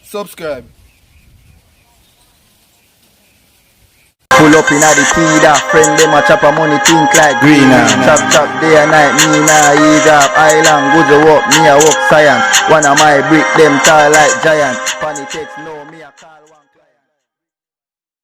subscribe. Pull up in a the feeder, friend them a chop a money think like greener. Chop day and night, me nah eat up. Island go to work, me a work science. One of my brick them tall like giant. Funny text no me a car.